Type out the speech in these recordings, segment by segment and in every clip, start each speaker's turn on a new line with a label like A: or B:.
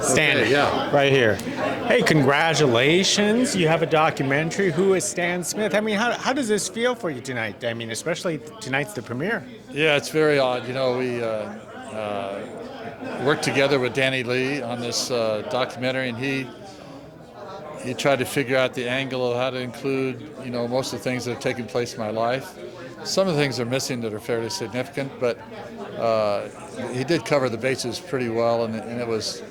A: Stan,
B: Okay, yeah.
A: right here. Hey, congratulations. You have a documentary. Who is Stan Smith? I mean, how does this feel for you tonight? I mean, especially tonight's the premiere.
B: Yeah, it's very odd. You know, we worked together with Danny Lee on this documentary, and he tried to figure out the angle of how to include, you know, most of the things that have taken place in my life. Some of the things are missing that are fairly significant, but he did cover the bases pretty well, and it was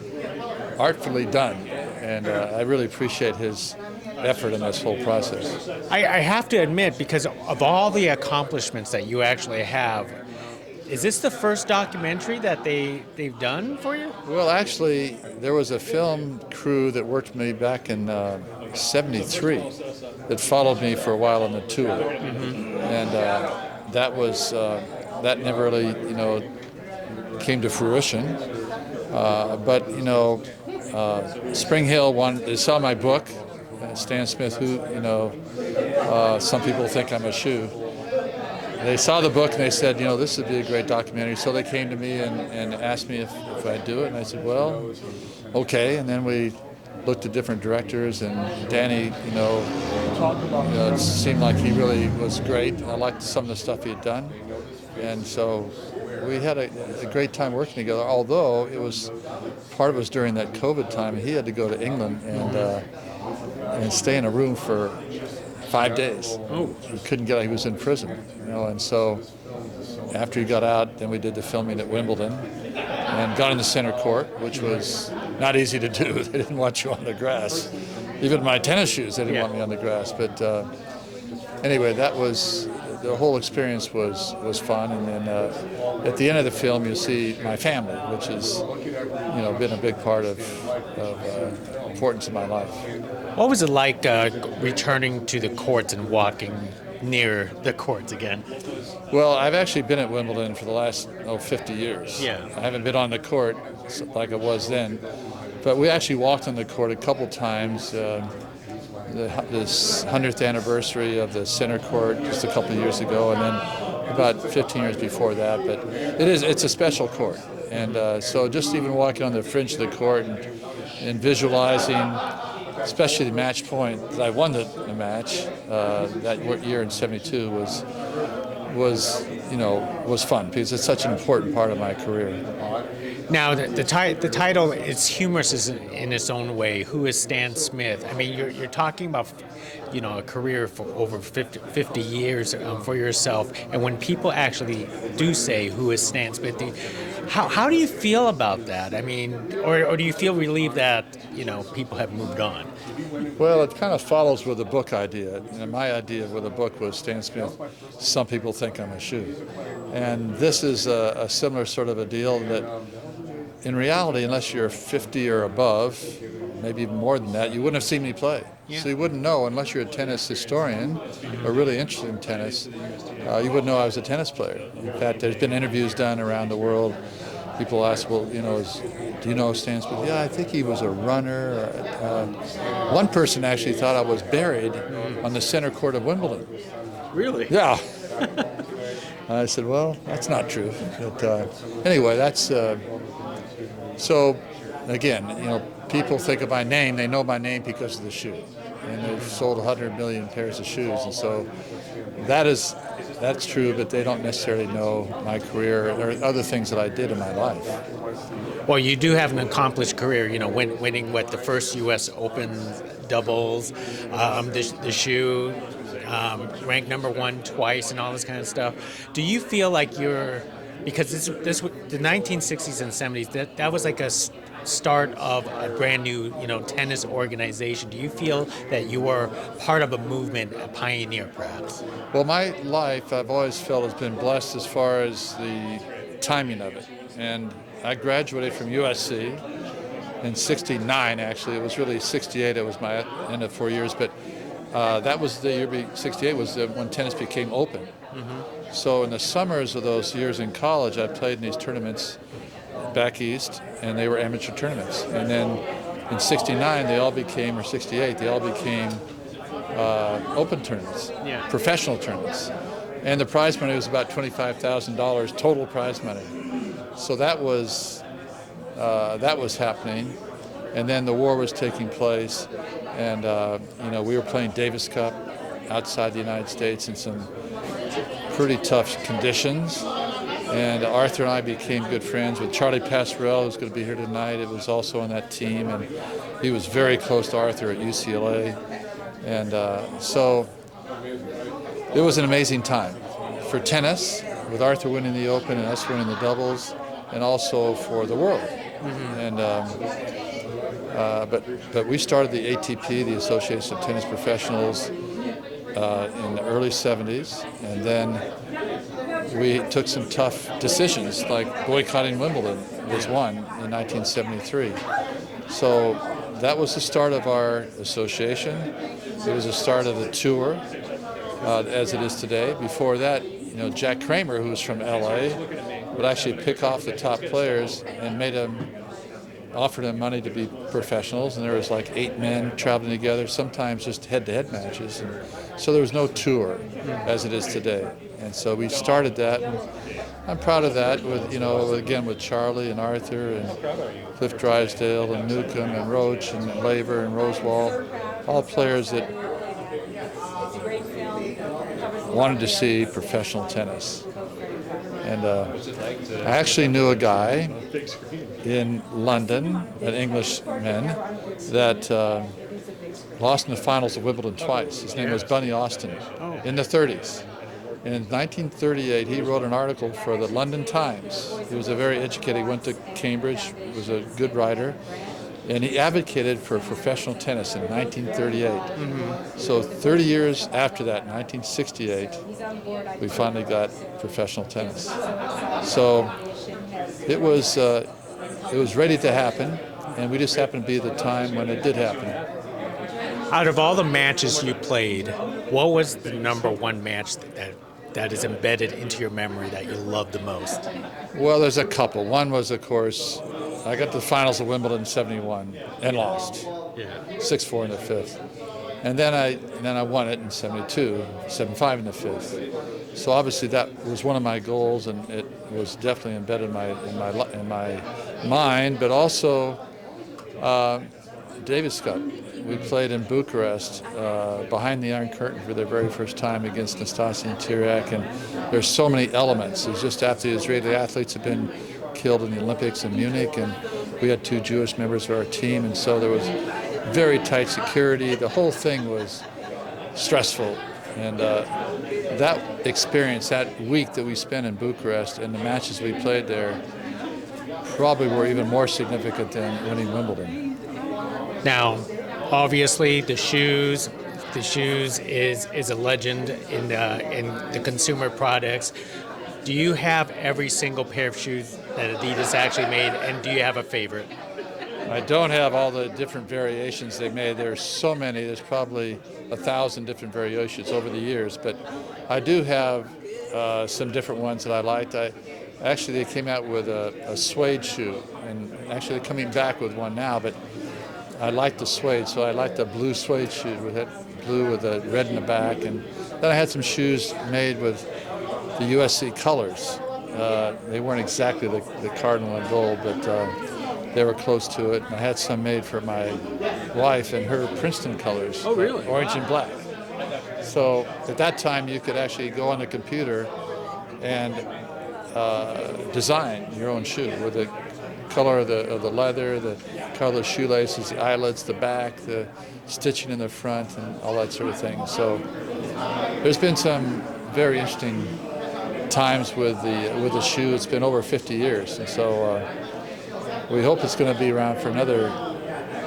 B: artfully done. And I really appreciate his effort in this whole process.
A: I have to admit, because of all the accomplishments that you actually have, is this the first documentary that they've done for you?
B: Well, actually, there was a film crew that worked with me back in '73 that followed me for a while on the tour, and that never really, you know, came to fruition. But you know, Spring Hill they saw my book, Stan Smith, who, you know, some people think I'm a shoe. They saw the book and they said, you know, this would be a great documentary. So they came to me and asked me if I'd do it. And I said, well, okay. And then we looked at different directors, and Danny, you know, it seemed like he really was great. I liked some of the stuff he had done. And so we had a great time working together, although part of it was during that COVID time. He had to go to England and stay in a room for 5 days.
A: Oh.
B: He couldn't get out. He was in prison, you know, and so after he got out, then we did the filming at Wimbledon and got in the center court, which was not easy to do. They didn't want you on the grass. Even my tennis shoes, they didn't want me on the grass. But anyway, the whole experience was fun. And then at the end of the film, you see my family, which has, you know, been a big part of importance in my life.
A: What was it like returning to the courts and walking near the courts again?
B: Well, I've actually been at Wimbledon for the last 50 years.
A: Yeah.
B: I haven't been on the court like I was then, but we actually walked on the court a couple times. This 100th anniversary of the center court just a couple of years ago, and then about 15 years before that. But it's a special court, and so just even walking on the fringe of the court and visualizing, especially the match point that I won the match that year in '72 was fun because it's such an important part of my career.
A: Now, the title is humorous in its own way. Who is Stan Smith? I mean, you're talking about, you know, a career for over 50 years for yourself. And when people actually do say, who is Stan Smith, how do you feel about that? I mean, or do you feel relieved that, you know, people have moved on?
B: Well, it kind of follows with the book idea. You know, my idea with the book was Stan Smith, some people think I'm a shoe. And this is a similar sort of a deal that, in reality, unless you're 50 or above, maybe even more than that, you wouldn't have seen me play.
A: Yeah.
B: So you wouldn't know, unless you're a tennis historian or really interested in tennis, you wouldn't know I was a tennis player. In fact, there's been interviews done around the world. People ask, well, you know, do you know Stan Smith? Yeah, I think he was a runner. One person actually thought I was buried on the center court of Wimbledon.
A: Really?
B: Yeah. I said, well, that's not true. But anyway, that's... So, again, you know, people think of my name. They know my name because of the shoe. And they've sold 100 million pairs of shoes. And so that's true, but they don't necessarily know my career or other things that I did in my life.
A: Well, you do have an accomplished career, you know, winning the first U.S. Open doubles, the shoe, ranked number one twice, and all this kind of stuff. Do you feel like because the 1960s and 70s, that was like a start of a brand new, you know, tennis organization. Do you feel that you were part of a movement, a pioneer, perhaps?
B: Well, my life, I've always felt, has been blessed as far as the timing of it. And I graduated from USC in '69, actually. It was really '68. It was my end of 4 years. But that was the year, '68 was when tennis became open. Mm-hmm. So in the summers of those years in college, I played in these tournaments back east, and they were amateur tournaments. And then in '69, they all became, or '68, they all became open tournaments,
A: Yeah.
B: professional tournaments. And the prize money was about $25,000 total prize money. So that was happening. And then the war was taking place. And, we were playing Davis Cup outside the United States in some pretty tough conditions. And Arthur and I became good friends with Charlie Passerell, who's going to be here tonight. It was also on that team, and he was very close to Arthur at UCLA. And so it was an amazing time for tennis, with Arthur winning the Open and us winning the doubles, and also for the world. And but we started the ATP, the Association of Tennis Professionals, in the early 70s, and then we took some tough decisions, like boycotting Wimbledon was one in 1973. So that was the start of our association. It was the start of the tour, as it is today. Before that, Jack Kramer, who was from LA, would actually pick off the top players and offered them money to be professionals, and there was like 8 men traveling together, sometimes just head-to-head matches. And so there was no tour as it is today. And so we started that, and I'm proud of that with, again, with Charlie and Arthur and Cliff Drysdale and Newcomb and Roach and Laver and Rosewall, all players that wanted to see professional tennis. And I actually knew a guy in London, an Englishman, that lost in the finals of Wimbledon twice. His name was Bunny Austin in the 30s. And in 1938, he wrote an article for the London Times. He was a very educated, he went to Cambridge, was a good writer, and he advocated for professional tennis in 1938. So 30 years after that, in 1968, we finally got professional tennis. So it was ready to happen, and we just happened to be at the time when it did happen.
A: Out of all the matches you played, what was the number one match that is embedded into your memory that you love the most?
B: Well, there's a couple. One was, of course, I got to the finals of Wimbledon in '71 and lost. 6-4 in the fifth. And then I won it in '72, 7-5 in the fifth. So obviously that was one of my goals, and it was definitely embedded in my mind. But also Davis Cup. We played in Bucharest behind the Iron Curtain for the very first time against Nastasiya and Tirak, and there's so many elements. It was just after the Israeli athletes had been killed in the Olympics in Munich, and we had 2 Jewish members of our team, and so there was very tight security. The whole thing was stressful, and that experience, that week that we spent in Bucharest and the matches we played there probably were even more significant than winning Wimbledon.
A: Now, obviously, the shoes is a legend in the consumer products. Do you have every single pair of shoes that Adidas actually made, and do you have a favorite?
B: I don't have all the different variations they made. There's so many. There's probably 1,000 different variations over the years, but I do have some different ones that I liked. Actually, they came out with a suede shoe, and actually they're coming back with one now, but I like the suede, so I like the blue suede shoe with that blue with the red in the back. And then I had some shoes made with the USC colors. They weren't exactly the cardinal and gold, but they were close to it. And I had some made for my wife and her Princeton colors.
A: Oh, really?
B: Orange and black. So at that time, you could actually go on the computer and design your own shoe with the color of the leather, the color of the shoelaces, the eyelets, the back, the stitching in the front, and all that sort of thing. So there's been some very interesting times with the shoe. It's been over 50 years, and so we hope it's going to be around for another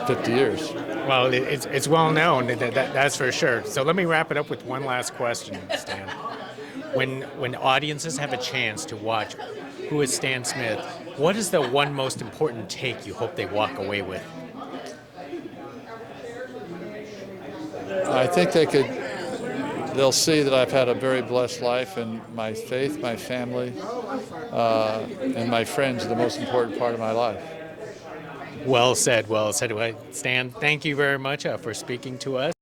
B: 50 years.
A: Well, it's well known, that's for sure. So let me wrap it up with one last question, Stan. When audiences have a chance to watch Who is Stan Smith, what is the one most important take you hope they walk away with?
B: I think they'll see that I've had a very blessed life, and my faith, my family, and my friends are the most important part of my life.
A: Well said, well said. Stan, thank you very much for speaking to us.